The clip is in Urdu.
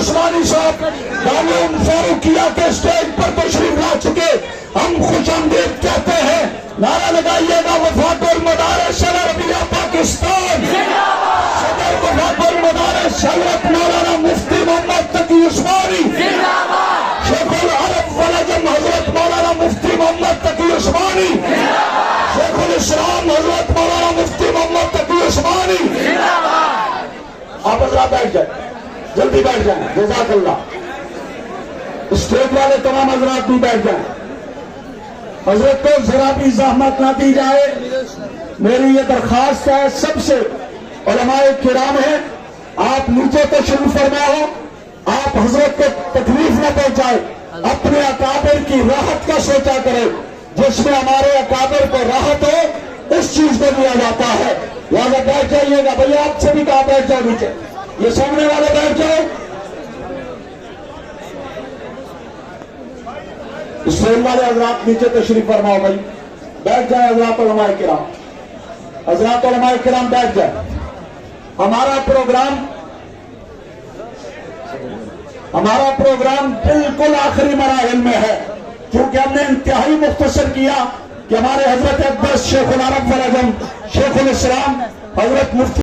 عثمانی صاحب دارالعلوم فاروقیہ کے اسٹیج پر تشریف لا چکے، ہم خوش آمدید کہتے ہیں۔ نعرہ لگائیے گا وفاق المدارس العربیہ پاکستان، صدر وفاق المدارس حضرت مولانا مفتی محمد تقی عثمانی، شیخ العرب والعجم حضرت مولانا مفتی محمد تقی عثمانی، شیخ الاسلام حضرت مولانا مفتی محمد تقی عثمانی۔ آپ حضرات بیٹھ جائیں، جلدی بیٹھ جائیں، جزاک اللہ۔ اسٹیج والے تمام حضرات بھی بیٹھ جائیں، حضرت کو ذرا بھی زحمت نہ دی جائے، میری یہ درخواست ہے سب سے۔ علماء کرام ہیں، آپ نیچے تشریف فرما ہو، آپ حضرت کو تکلیف نہ پہنچائے، اپنے اکابر کی راحت کا سوچا کرے، جس میں ہمارے اکابر کو راحت ہو اس چیز کو دیا جاتا ہے۔ لہٰذا بیٹھ جائیے گا، بھئی آپ سے بھی کہا بیٹھ جاؤ نیچے، یہ سامنے والے بیٹھ جاؤ۔ اسٹیج والے حضرات نیچے تشریف فرماؤ، بھائی بیٹھ جائیں حضرات علماء کرام، حضرات علماء کرام بیٹھ جائیں۔ ہمارا پروگرام بالکل آخری مراحل میں ہے، کیونکہ ہم نے انتہائی مختصر کیا کہ ہمارے حضرت اقدس شیخ العرب والعجم شیخ الاسلام حضرت مفتی